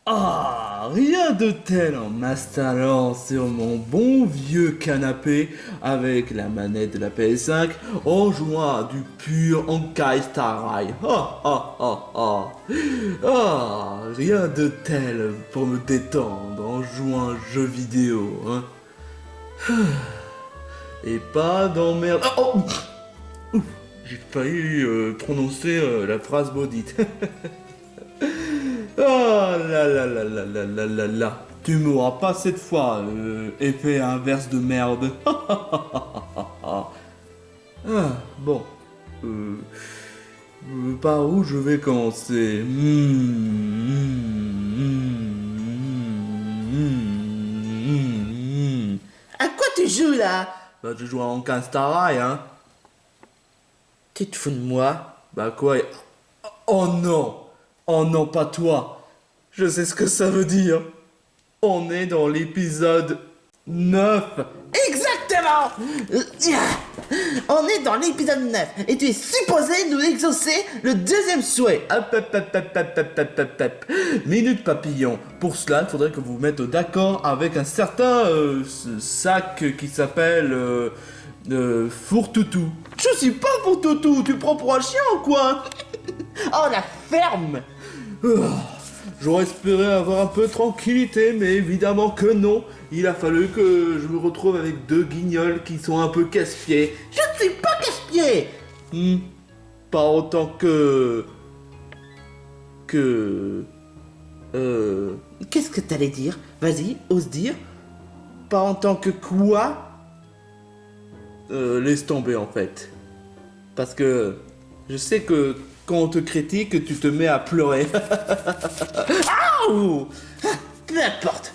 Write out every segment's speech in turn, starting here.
Ah, rien de tel en m'installant sur mon bon vieux canapé avec la manette de la PS5 en jouant à du pur Honkai Star Rail. Ah, ah, ah, ah. Ah, rien de tel pour me détendre en jouant à un jeu vidéo, hein. Et pas d'emmerde. Oh, oh. Ouf, j'ai failli prononcer la phrase maudite. Oh là là là là là là là là. Tu m'auras pas cette fois, effet inverse de merde. Ah, bon. Euh, Par où je vais commencer? À quoi tu joues là? Bah, je joue à Honkai Star Rail, hein. Tu te fous de moi? Bah quoi? Oh non! Oh non, pas toi! Je sais ce que ça veut dire. On est dans l'épisode 9. Exactement! On est dans l'épisode 9 et tu es supposé nous exaucer le deuxième souhait. Hop, hop, hop, hop, hop, hop, hop, hop, hop. Minute papillon. Pour cela, il faudrait que vous vous mettiez d'accord avec un certain sac qui s'appelle Fourtoutou. Je suis pas Fourtoutou, tu prends pour un chien ou quoi? Oh la ferme! J'aurais espéré avoir un peu de tranquillité, mais évidemment que non. Il a fallu que je me retrouve avec deux guignols qui sont un peu casse-pieds. Je ne suis pas cache-pied! Pas autant que... Qu'est-ce que t'allais dire? Vas-y, ose dire. Pas en tant que quoi? Laisse tomber en fait. Parce que je sais que quand on te critique, tu te mets à pleurer. Ouh! Peu importe.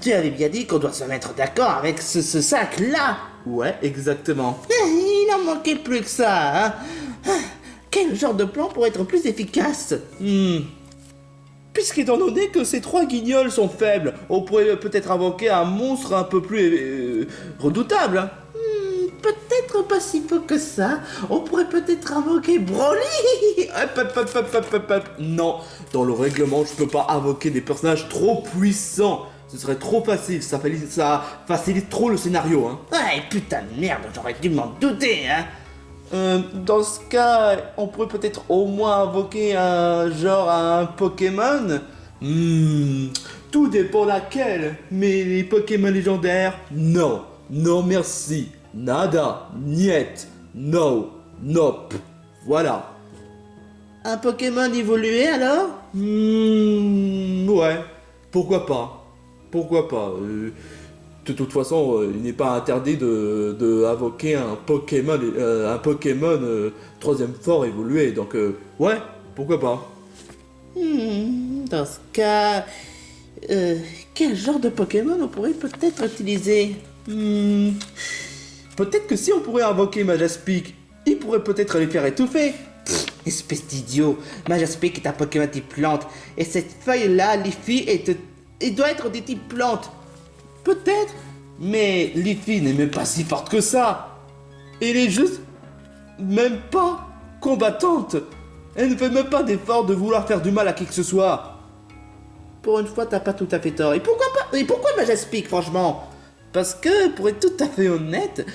Tu avais bien dit qu'on doit se mettre d'accord avec ce sac-là. Ouais, exactement. Il en manquait plus que ça, hein? Quel genre de plan pour être plus efficace? Puisqu'étant donné que ces trois guignols sont faibles, on pourrait peut-être invoquer un monstre un peu plus redoutable. Hein. Peut-être pas si peu que ça. On pourrait peut-être invoquer Broly. Hop, hop, hop, hop, hop, hop, hop. Non, dans le règlement, je peux pas invoquer des personnages trop puissants. Ce serait trop facile, ça facilite trop le scénario. Hein. Ouais, putain de merde, j'aurais dû m'en douter, hein. Dans ce cas, on pourrait peut-être au moins invoquer un Pokémon. Tout dépend laquelle. Mais les Pokémon légendaires, non. Non merci. Nada. Niet. No. Nope. Voilà. Un Pokémon évolué alors? Ouais. Pourquoi pas. Pourquoi pas. De toute façon, il n'est pas interdit de invoquer un Pokémon troisième fort évolué. Donc, ouais, pourquoi pas. Dans ce cas, quel genre de Pokémon on pourrait peut-être utiliser? Peut-être que si on pourrait invoquer Majaspic, il pourrait peut-être les faire étouffer. Espèce d'idiot, Majaspic est un Pokémon type plante, et cette feuille-là, Leafy, il doit être des types plantes. Peut-être, mais Leafy n'est même pas si forte que ça. Elle est juste même pas combattante. Elle ne fait même pas d'effort de vouloir faire du mal à qui que ce soit. Pour une fois, t'as pas tout à fait tort. Et pourquoi pas? Et pourquoi Majaspic, franchement? Parce que, pour être tout à fait honnête,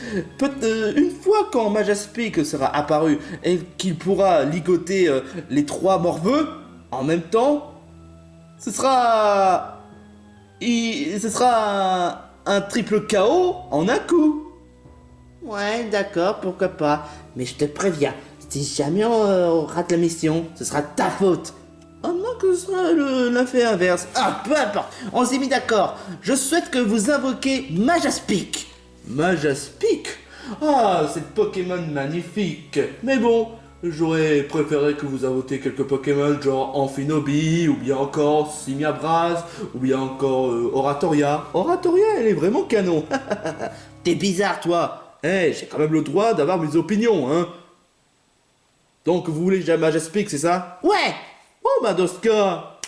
une fois quand Majaspic sera apparu et qu'il pourra ligoter les trois morveux en même temps, ce sera un triple KO en un coup. Ouais, d'accord, pourquoi pas. Mais je te préviens, si jamais on rate la mission, ce sera ta faute. Ah non, que ce sera l'effet inverse. Ah, peu importe, on s'est mis d'accord. Je souhaite que vous invoquez Majaspic. Majaspic? Ah, cette Pokémon magnifique. Mais bon, j'aurais préféré que vous invoquiez quelques Pokémon genre Amphinobi, ou bien encore Simiabras, ou bien encore Oratoria. Oratoria, elle est vraiment canon. T'es bizarre, toi. J'ai quand même le droit d'avoir mes opinions, hein. Donc vous voulez jamais Majaspic, c'est ça? Ouais. Oh, bah dans ce cas...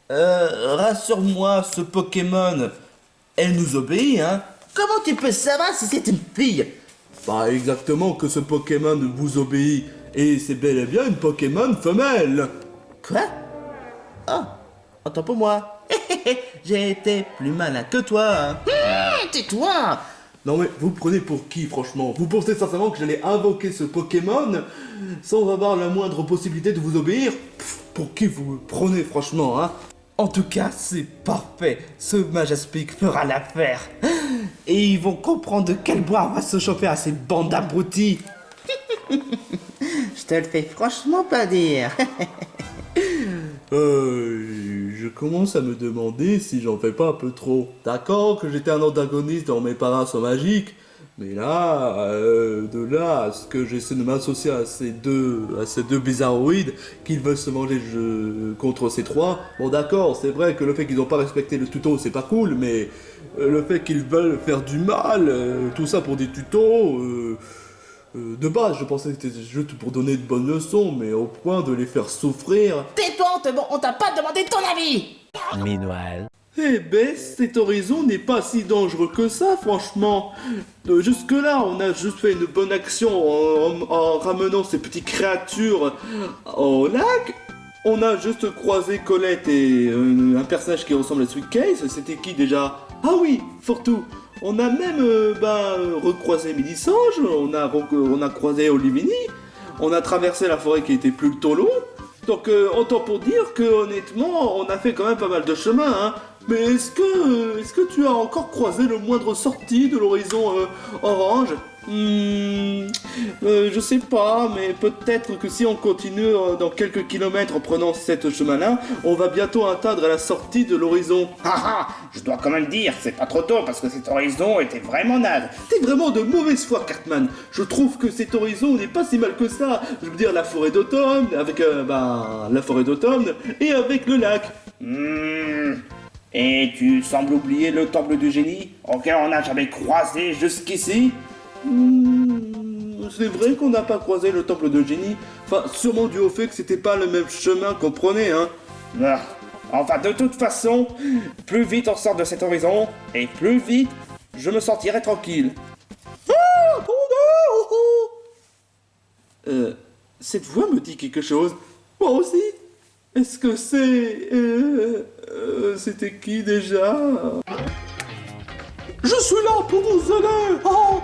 Rassure-moi, ce Pokémon, elle nous obéit, hein? Comment tu peux savoir si c'est une fille? Bah exactement que ce Pokémon vous obéit. Et c'est bel et bien une Pokémon femelle. Quoi? Ah, autant pour moi. J'ai été plus malin que toi. Hein. Tais-toi! Non mais vous prenez pour qui franchement? Vous pensez sincèrement que j'allais invoquer ce Pokémon sans avoir la moindre possibilité de vous obéir? Pff, pour qui vous me prenez franchement, hein? En tout cas, c'est parfait. Ce Majaspic fera l'affaire. Et ils vont comprendre de quel bois on va se chauffer à ces bandes d'abrutis. Je te le fais franchement pas dire. Je commence à me demander si j'en fais pas un peu trop. D'accord que j'étais un antagoniste dans mes parents sont magiques, mais là, de là à ce que j'essaie de m'associer à ces deux bizarroïdes qui veulent se manger contre ces trois. Bon d'accord, c'est vrai que le fait qu'ils n'ont pas respecté le tuto, c'est pas cool, mais le fait qu'ils veulent faire du mal, tout ça pour des tutos. De base, je pensais que c'était juste pour donner de bonnes leçons, mais au point de les faire souffrir. Tais-toi, on t'a pas demandé ton avis. Meanwhile. Eh ben, cet horizon n'est pas si dangereux que ça, franchement. Jusque-là, on a juste fait une bonne action en ramenant ces petites créatures au lac. On a juste croisé Colette et un personnage qui ressemble à Sweet Case. C'était qui déjà? Ah oui, Fortou. On a même recroisé Mélissange, on a croisé Olivini, on a traversé la forêt qui était plutôt longue. Donc autant pour dire que honnêtement, on a fait quand même pas mal de chemin, hein. Mais est-ce que tu as encore croisé le moindre sortie de l'horizon orange? Je sais pas, mais peut-être que si on continue dans quelques kilomètres en prenant cette chemin-là, on va bientôt atteindre la sortie de l'horizon. Haha, je dois quand même dire, c'est pas trop tôt parce que cet horizon était vraiment naze. T'es vraiment de mauvaise foi, Cartman. Je trouve que cet horizon n'est pas si mal que ça. Je veux dire, la forêt d'automne, avec la forêt d'automne, et avec le lac. Et tu sembles oublier le temple du génie, auquel on n'a jamais croisé jusqu'ici? C'est vrai qu'on n'a pas croisé le temple de génie. Enfin, sûrement dû au fait que c'était pas le même chemin qu'on prenait, hein. Ah, enfin, de toute façon, plus vite on sort de cet horizon, et plus vite je me sentirai tranquille. Cette voix me dit quelque chose. Moi aussi. Est-ce que c'est... c'était qui déjà? Je suis là pour vous aider. Oh.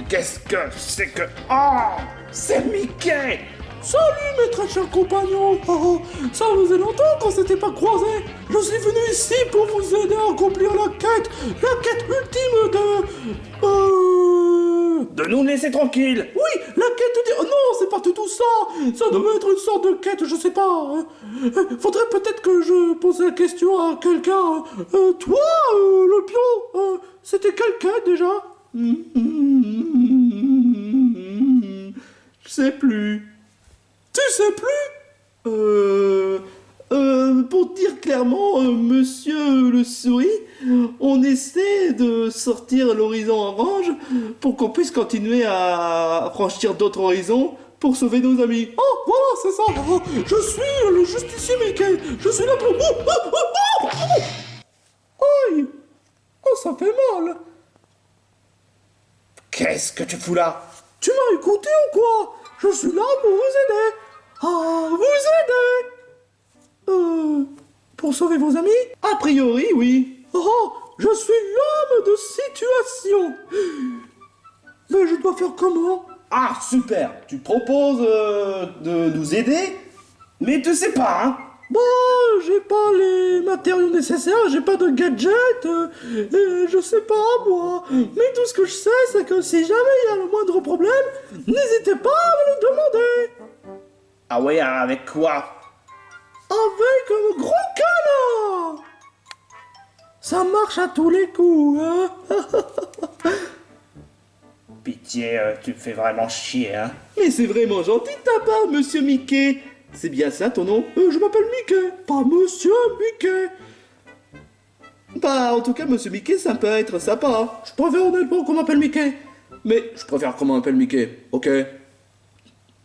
Qu'est-ce que c'est que... Oh, c'est Mickey! Salut mes très chers compagnons. Oh, ça faisait longtemps qu'on s'était pas croisés. Je suis venu ici pour vous aider à accomplir la quête ultime De nous laisser tranquilles! Oui, la quête ultime... Oh non, c'est pas du tout ça. Ça devait être une sorte de quête, je sais pas. Faudrait peut-être que je pose la question à quelqu'un. Toi, le pion, c'était quelle quête déjà? Je sais plus. Tu sais plus? Pour dire clairement, monsieur le souris, on essaie de sortir l'horizon orange pour qu'on puisse continuer à franchir d'autres horizons pour sauver nos amis. Oh, voilà, c'est ça. Oh, je suis le justicier Mickey. Je suis là pour... Aïe. Oh, ça fait mal. Qu'est-ce que tu fous là? Tu m'as écouté ou quoi? Je suis là pour vous aider. Ah, vous aider. Pour sauver vos amis? A priori, oui. Oh, je suis l'homme de situation. Mais je dois faire comment? Ah, super! Tu proposes de nous aider? Mais tu sais pas, hein? Bah, j'ai pas les matériaux nécessaires, j'ai pas de gadget, et je sais pas, moi. Mais tout ce que je sais, c'est que si jamais il y a le moindre problème, n'hésitez pas à me le demander. Ah ouais, avec quoi? Avec un gros canard. Ça marche à tous les coups, hein. Pitié, tu me fais vraiment chier, hein? Mais c'est vraiment gentil de ta part, monsieur Mickey. C'est bien ça ton nom? Je m'appelle Mickey, pas monsieur Mickey. Bah, en tout cas, monsieur Mickey, ça peut être sympa. Je préfère honnêtement qu'on m'appelle Mickey. Mais je préfère qu'on m'appelle Mickey, ok?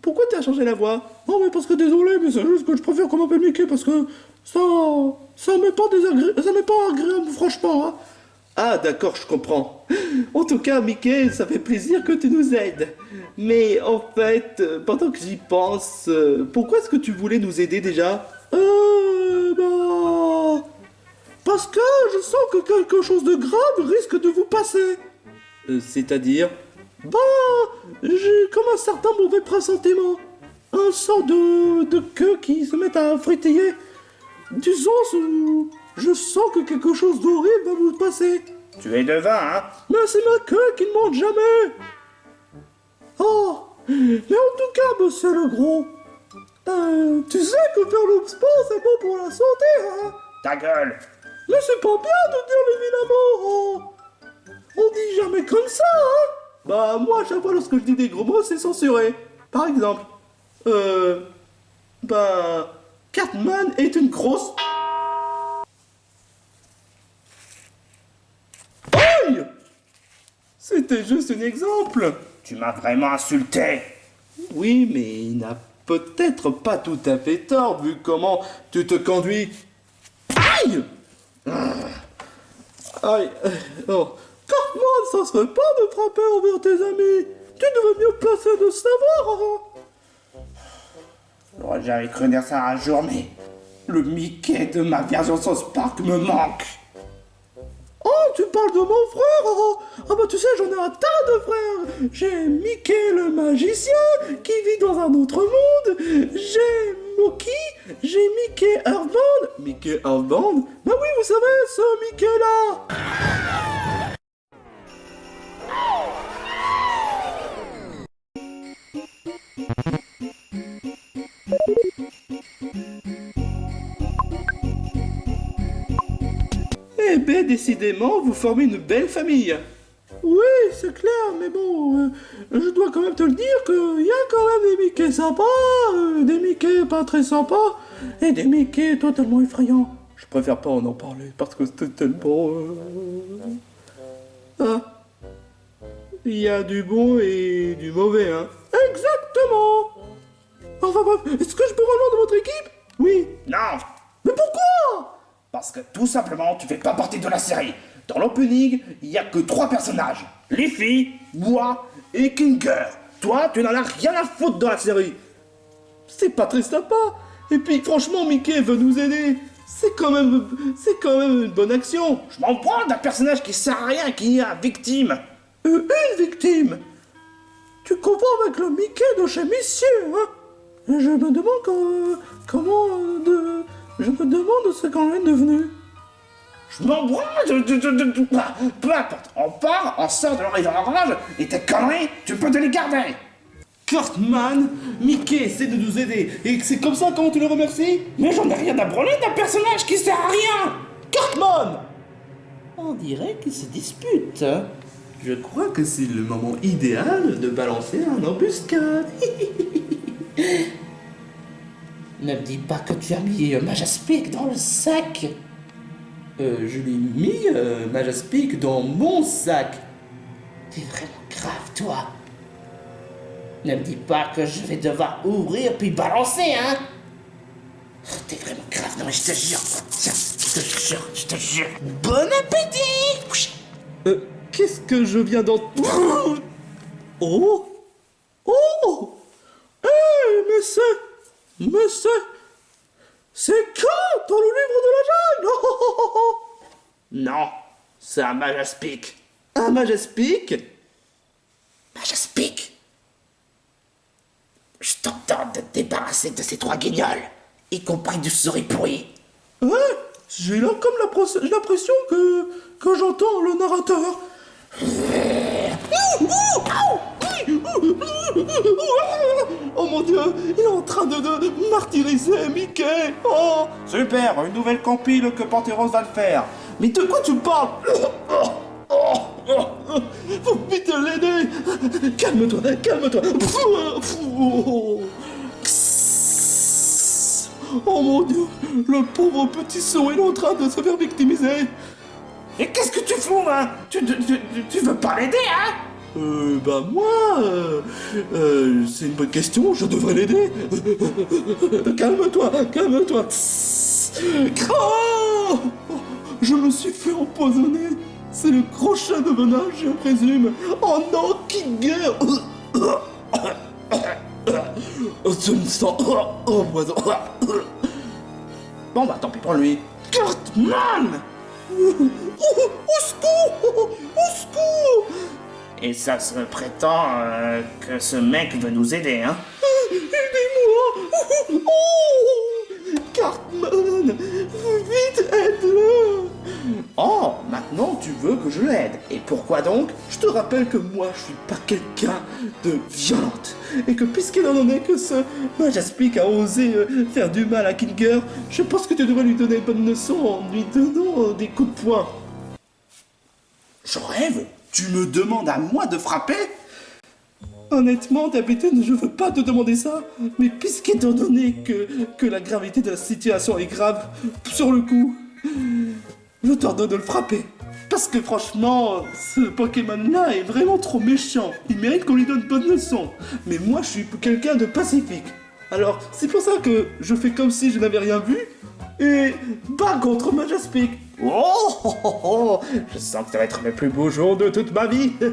Pourquoi t'as changé la voix? Non, mais parce que désolé, mais c'est juste que je préfère qu'on m'appelle Mickey parce que ça m'est pas agréable, franchement, hein. Ah d'accord, je comprends. En tout cas, Mickey, ça fait plaisir que tu nous aides. Mais en fait, pendant que j'y pense, pourquoi est-ce que tu voulais nous aider déjà? Bah... Parce que je sens que quelque chose de grave risque de vous passer. C'est-à-dire? Bah, j'ai comme un certain mauvais pressentiment. Un sort de queue qui se met à frétiller. Du sens où je sens que quelque chose d'horrible va vous passer. Tu es devin, hein? Mais c'est ma queue qui ne monte jamais. Oh, mais en tout cas, monsieur le gros, tu sais que faire le sport, c'est bon pour la santé, hein? Ta gueule! Mais c'est pas bien de dire l'évidemment, hein? On dit jamais comme ça, hein? Bah, moi, à chaque fois, lorsque je dis des gros mots, c'est censuré. Par exemple, Cartman est une grosse... Aïe! C'était juste un exemple. Tu m'as vraiment insulté! Oui, mais il n'a peut-être pas tout à fait tort, vu comment tu te conduis. Aïe! Aïe. Oh. Cartman, ça serait pas de frapper envers tes amis. Tu devrais mieux placer de savoir. Hein. J'aurais jamais cru dire ça un jour, mais le Mickey de ma version South Park me manque. Oh, tu parles de mon frère. Oh. Ah bah tu sais, j'en ai un tas de frères. J'ai Mickey le magicien qui vit dans un autre monde. J'ai Moki, j'ai Mickey Earthbound. Mickey Earthbound? Bah oui, vous savez, ce Mickey-là. Eh ben, décidément, vous formez une belle famille. Oui, c'est clair, mais bon, je dois quand même te le dire qu'il y a quand même des Mickey sympas, des Mickey pas très sympas, et des Mickey totalement effrayants. Je préfère pas en parler, parce que c'était tellement... Ah. Il y a du bon et du mauvais, hein. Exactement. Enfin bref, est-ce que je peux rejoindre votre équipe? Oui. Non! Mais pourquoi? Parce que tout simplement, tu fais pas partie de la série. Dans l'opening, il y a que 3 personnages. Leafy, moi et Kinger. Toi, tu n'en as rien à foutre dans la série. C'est pas très sympa. Et puis franchement, Mickey veut nous aider. C'est quand même une bonne action. Je m'en prends d'un personnage qui sert à rien, qui est victime. Une victime. Tu comprends avec le Mickey de chez Monsieur, hein? Et je me demande je me demande ce qu'on est devenu. Je m'en branle peu importe. On part, on sort de l'horizon orange, et tes conneries, tu peux te les garder. Cartman, Mickey essaie de nous aider. Et c'est comme ça comment tu le remercies? Mais j'en ai rien à branler d'un personnage qui sert à rien. Cartman! On dirait qu'ils se disputent. Hein. Je crois que c'est le moment idéal de balancer un embuscade. Ne me dis pas que tu as mis Majaspic dans le sac. Je l'ai mis, Majaspic, dans mon sac. T'es vraiment grave, toi. Ne me dis pas que je vais devoir ouvrir puis balancer, hein. Oh, t'es vraiment grave, non mais je te jure. Tiens, je te jure. Bon appétit. Qu'est-ce que je viens d'entendre? Oh! Oh! Mais c'est quand dans le livre de la jungle? Non, c'est un Majaspic. Un Majaspic? Majaspic. Je t'entends de te débarrasser de ces 3 guignols, y compris du souris pourri. Ouais, j'ai là comme l'impression que j'entends le narrateur. Oh mon Dieu, il est en train de martyriser Mickey. Oh, Super, une nouvelle compile que Panthéros va le faire. mais de quoi tu parles? Faut vite l'aider. Calme-toi. Oh mon Dieu, le pauvre petit saut est en train de se faire victimiser. Et qu'est-ce que tu fous, hein? Tu veux pas l'aider, hein? C'est une bonne question, je devrais l'aider. Calme-toi. Oh, je me suis fait empoisonner. C'est le crochet de venin, je présume. Oh non, Kinger. Je me sens poison. Bon bah tant pis pour lui. Cartman. Au secours. Au secours. Et ça se prétend que ce mec veut nous aider, hein? Aidez-moi. Cartman, vite, aide-le. Oh, maintenant tu veux que je l'aide. Et pourquoi donc? Je te rappelle que moi, je suis pas quelqu'un de violente. Et que puisqu'étant donné que ce Majaspic a osé faire du mal à Kinger, je pense que tu devrais lui donner une bonne leçon en lui donnant des coups de poing. Je rêve? Tu me demandes à moi de frapper? Honnêtement, d'habitude, je veux pas te demander ça, mais puisqu'étant donné que la gravité de la situation est grave, sur le coup, je t'ordonne de le frapper. Parce que franchement, ce Pokémon-là est vraiment trop méchant. Il mérite qu'on lui donne une bonne leçon. Mais moi, je suis quelqu'un de pacifique. Alors, c'est pour ça que je fais comme si je n'avais rien vu, et bats contre Majaspic. Oh, oh, oh, oh. Je sens que ça va être le plus beau jour de toute ma vie. Oh,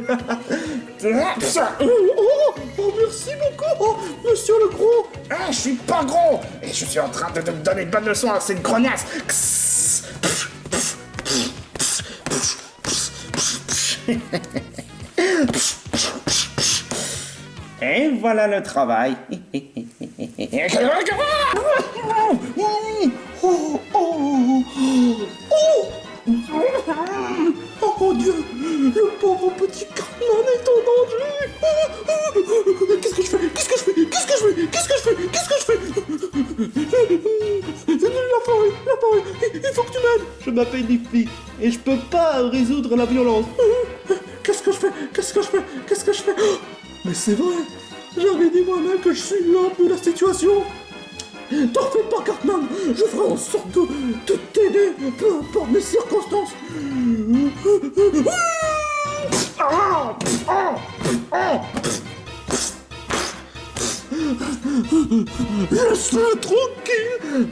merci beaucoup, monsieur le gros. Ah, je suis pas gros. Et je suis en train de te donner une bonne leçon à cette grognasse. Et voilà le travail. Oh mon Dieu, le pauvre petit Cartman est en danger. Qu'est-ce que je fais? Qu'est-ce que je fais? Qu'est-ce que je fais? Qu'est-ce que je fais? Qu'est-ce que je fais? La parole, il faut que tu m'aides. Je m'appelle Liffy et je peux pas résoudre la violence. Qu'est-ce que je fais? Qu'est-ce que je fais? Qu'est-ce que je fais? Mais c'est vrai, j'avais dit moi-même que je suis l'homme de la situation. T'en fais pas, Cartman, je ferai en sorte de t'aider, peu importe les circonstances. Laisse-le tranquille.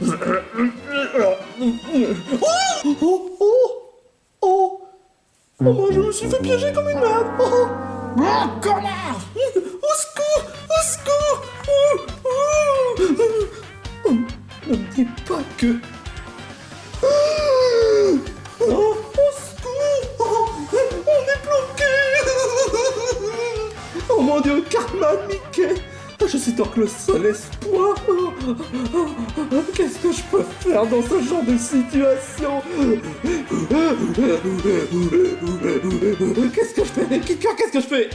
Oh, moi je me suis fait piéger comme une merde. Oh, connard! Au secours! Au secours! Ne me dis pas que... Oh, au secours! On est bloqué! Oh mon Dieu, Cartman, Mickey! Je suis donc le seul espoir! Qu'est-ce que je peux faire dans ce genre de situation? Qu'est-ce que je fais? Qu'est-ce que je fais?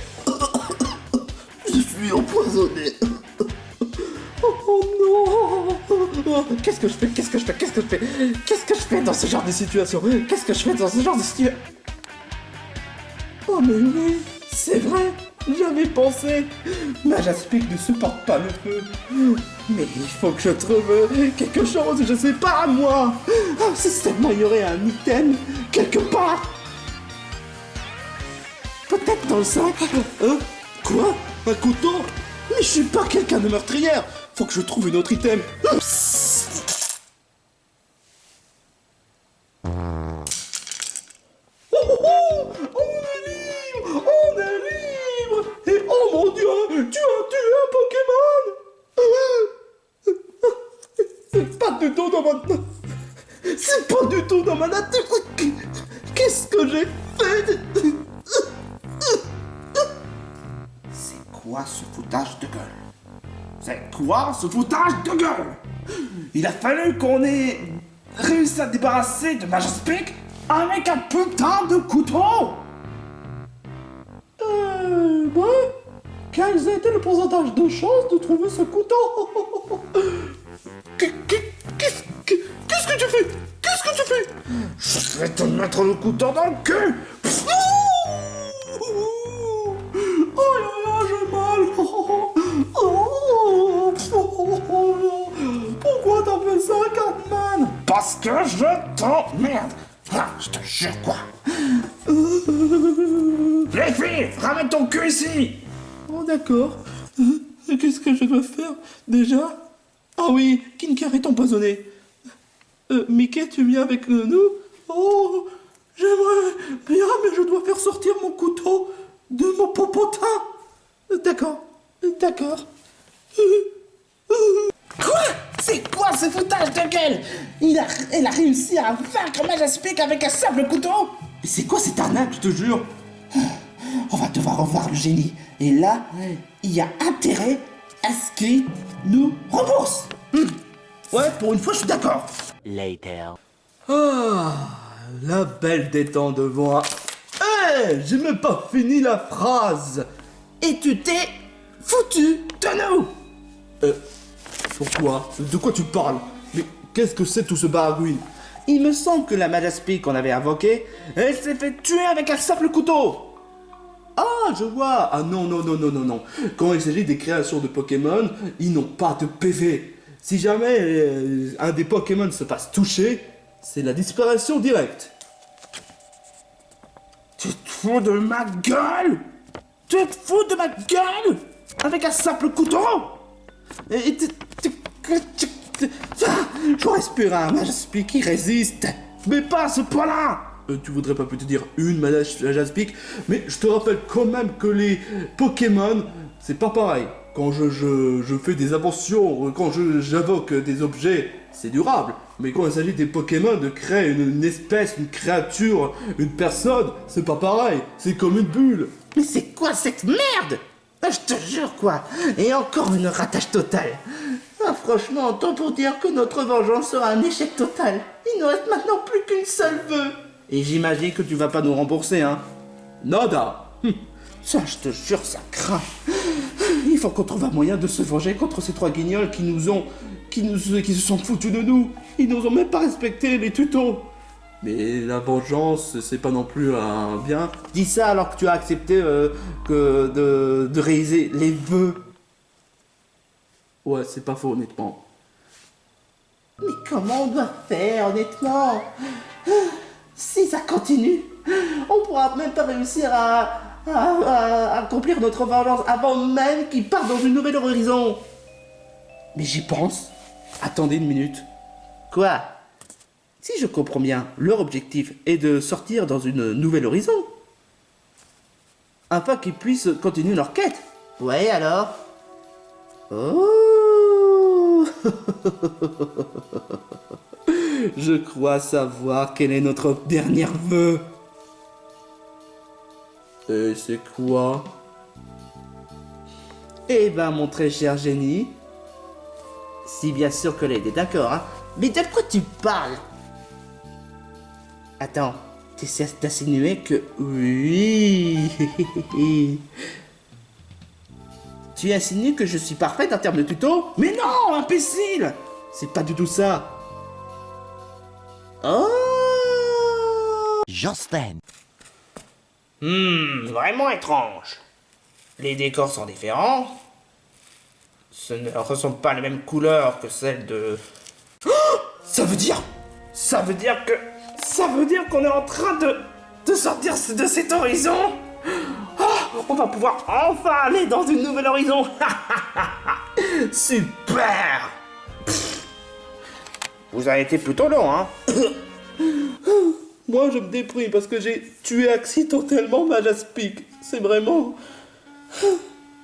Je suis empoisonné! Oh non! Qu'est-ce que je fais? Qu'est-ce que je fais? Qu'est-ce que je fais? Qu'est-ce que je fais dans ce genre de situation? Qu'est-ce que je fais dans ce genre de situation? Oh mais oui, c'est vrai, j'avais pensé. Majaspic ne supporte pas le feu. Mais il faut que je trouve quelque chose, je sais pas moi. Ah, si seulement il y aurait un item quelque part. Peut-être dans le sac. Quoi? Un couteau? Mais je suis pas quelqu'un de meurtrière. Faut que je trouve une autre item. On est libre! On est libre! Et oh mon Dieu, tu as tué un Pokémon! C'est pas du tout dans ma... C'est pas du tout dans ma nature! Qu'est-ce que j'ai fait? C'est quoi ce foutage de gueule? C'est quoi ce foutage de gueule? Il a fallu qu'on ait réussi à débarrasser de Majaspic avec un putain de couteau! Ouais. Quels étaient le pourcentage de chance de trouver ce couteau? Qu'est-ce que tu fais? Qu'est-ce que tu fais? Je vais te mettre le couteau dans le cul! Oh là là, j'ai mal. Pourquoi t'as fait ça, Cartman? Parce que je t'emmerde! Ah, je te jure quoi! Les filles, ramène ton cul ici! Oh d'accord. Qu'est-ce que je dois faire déjà? Ah oui, Kinger est empoisonné. Mickey, tu viens avec nous? Oh, J'aimerais bien, mais je dois faire sortir mon couteau de mon popotin. D'accord, d'accord. Quoi? C'est quoi ce foutage de gueule? Elle a réussi à vaincre Majaspic avec un simple couteau? Mais c'est quoi cette arnaque, je te jure? On va devoir revoir le génie. Et là, il y a intérêt à ce qu'il nous rembourse. Ouais, pour une fois, je suis d'accord. Ah, la belle détente de voix. Hé, j'ai même pas fini la phrase. Et tu t'es foutu de nous. Pourquoi? De quoi tu parles? Mais qu'est-ce que c'est tout ce baragouine? Il me semble que la Majaspic qu'on avait invoquée, elle s'est fait tuer avec un simple couteau. Ah, je vois. Ah non, non, non, non, non, non. Quand il s'agit des créations de Pokémon, ils n'ont pas de PV. Si jamais un des Pokémon se fasse toucher, c'est la disparition directe. Tu te fous de ma gueule? Tu te fous de ma gueule? Avec un simple couteau? Et je respire un Majaspic qui résiste. Mais pas à ce point-là. Tu voudrais pas plutôt dire une Majaspic, mais je te rappelle quand même que les Pokémon, c'est pas pareil. Quand je fais des inventions, quand j'invoque des objets, c'est durable. Mais quand il s'agit des Pokémon, de créer une espèce, une créature, une personne, c'est pas pareil. C'est comme une bulle. Mais c'est quoi cette merde? Je te jure quoi. Et encore une ratage totale. Ah, franchement, tant pour dire que notre vengeance sera un échec total. Il ne reste maintenant plus qu'une seule vœu. Et j'imagine que tu vas pas nous rembourser, hein? Nada. Ça, je te jure, ça craint. Il faut qu'on trouve un moyen de se venger contre ces trois guignols qui se sont foutus de nous. Ils nous ont même pas respecté les tutos. Mais la vengeance, c'est pas non plus un bien. Dis ça alors que tu as accepté de réaliser les vœux. Ouais, c'est pas faux, honnêtement. Mais comment on doit faire, honnêtement? Si ça continue, on pourra même pas réussir à accomplir notre vengeance avant même qu'il parte dans une nouvelle horizon. Mais j'y pense. Attendez une minute. Quoi? Si je comprends bien, leur objectif est de sortir dans une nouvelle horizon. Afin qu'ils puissent continuer leur quête. Ouais, alors? Oh. Je crois savoir quel est notre dernier vœu. Et c'est quoi? Eh ben, mon très cher génie. Si bien sûr que l'aide est d'accord, hein. Mais de quoi tu parles? Attends, tu essaies d'insinuer que... Oui. Tu insinues que je suis parfaite en termes de tuto? Mais non, imbécile. C'est pas du tout ça. Oh! Justin. Vraiment étrange. Les décors sont différents. Ce ne ressemble pas à la même couleur que celle de... Ça veut dire qu'on est en train de sortir de cet horizon. On va pouvoir enfin aller dans une nouvelle horizon. Super. Vous avez été plutôt long, hein. Moi, je me déprime parce que j'ai tué accidentellement Majaspic. C'est vraiment...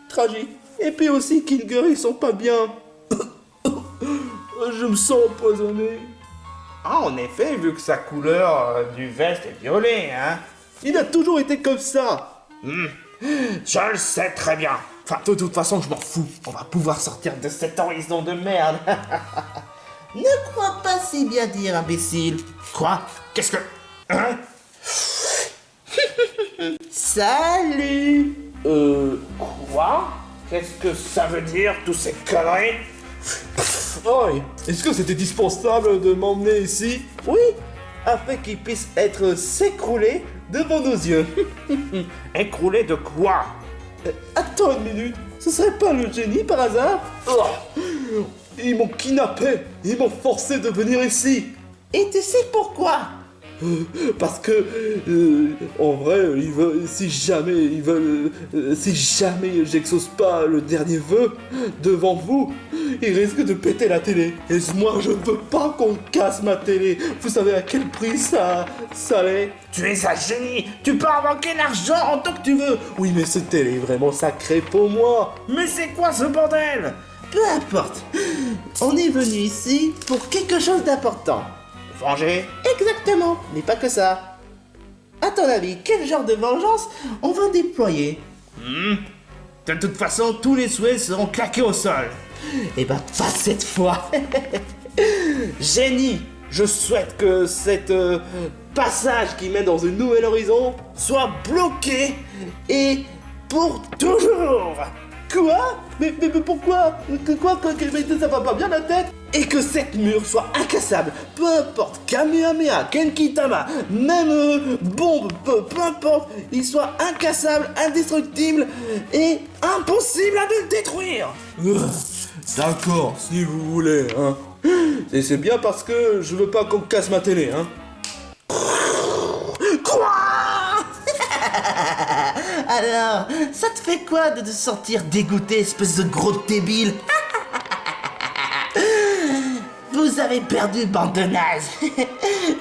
tragique. Et puis aussi, Kinger, ils sont pas bien. Je me sens empoisonné. Ah, en effet, vu que sa couleur du veste est violet, hein. Il a toujours été comme ça. Je le sais très bien. Enfin, de toute façon, je m'en fous. On va pouvoir sortir de cet horizon de merde. Ne crois pas si bien dire, imbécile. Quoi? Qu'est-ce que... Hein? Salut! Quoi? Qu'est-ce que ça veut dire, tous ces conneries? Oi, est-ce que c'était dispensable de m'emmener ici? Oui, afin qu'il puisse être s'écrouler devant nos yeux. Écroulé de quoi? Attends une minute, ce serait pas le génie par hasard? Oh, ils m'ont kidnappé, ils m'ont forcé de venir ici. Et tu sais pourquoi? Parce que, en vrai, si jamais j'exauce pas le dernier vœu devant vous, il risque de péter la télé. Et moi, je ne veux pas qu'on casse ma télé. Vous savez à quel prix ça l'est? Tu es un génie. Tu peux invoquer l'argent en tant que tu veux. Oui, mais cette télé est vraiment sacrée pour moi. Mais c'est quoi ce bordel? Peu importe. On est venu ici pour quelque chose d'important. Venger? Exactement, mais pas que ça. À ton avis, quel genre de vengeance on va déployer? De toute façon, tous les souhaits seront claqués au sol. Eh ben, pas cette fois. Génie, je souhaite que cette passage qui mène dans un nouvel horizon soit bloqué et pour toujours. Quoi? Mais pourquoi? Quoi? Mais ça va pas bien la tête? Et que cette mur soit incassable, peu importe, Kamehameha, Genkidama, même bombe, peu importe, il soit incassable, indestructible et impossible à le détruire. D'accord, si vous voulez, hein. Et c'est bien parce que je veux pas qu'on casse ma télé, hein. Quoi? Alors, ça te fait quoi de te sentir dégoûté, espèce de gros débile? Vous avez perdu, bande de nazes.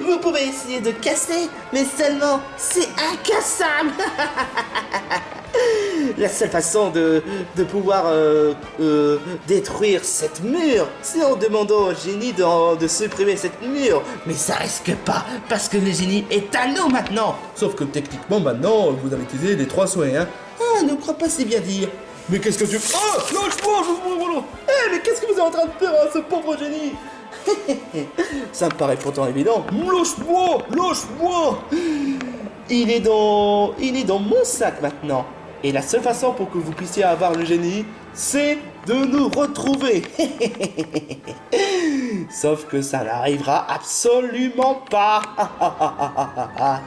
Vous pouvez essayer de casser, mais seulement c'est incassable. La seule façon de pouvoir détruire cette mur, c'est en demandant au génie de supprimer cette mur. Mais ça risque pas, parce que le génie est à nous maintenant. Sauf que techniquement, maintenant, vous avez utilisé les 3 souhaits, hein. Ah, ne crois pas si bien dire. Mais qu'est-ce que tu... Oh, lâche-moi, voilà. Eh, mais qu'est-ce que vous êtes en train de faire à ce pauvre génie? Ça me paraît pourtant évident. Lâche-moi. Il est dans mon sac maintenant. Et la seule façon pour que vous puissiez avoir le génie, c'est de nous retrouver. Sauf que ça n'arrivera absolument pas.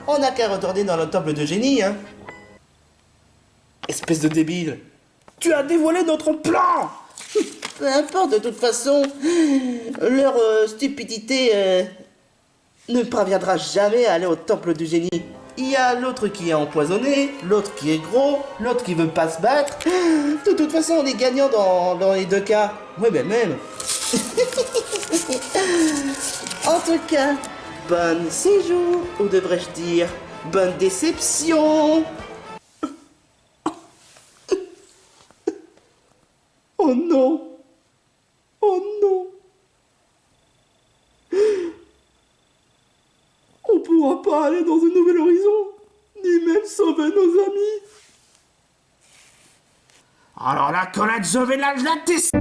On n'a qu'à retourner dans le temple de génie, hein. Espèce de débile. Tu as dévoilé notre plan. Peu importe, de toute façon, leur stupidité ne parviendra jamais à aller au temple du génie. Il y a l'autre qui est empoisonné, l'autre qui est gros, l'autre qui veut pas se battre. De toute façon, on est gagnant dans les deux cas. Ouais, ben même. En tout cas, bon séjour, ou devrais-je dire, bonne déception. Oh non. On pourra pas aller dans un nouvel horizon, ni même sauver nos amis. Alors là, Colette, je vais la tester.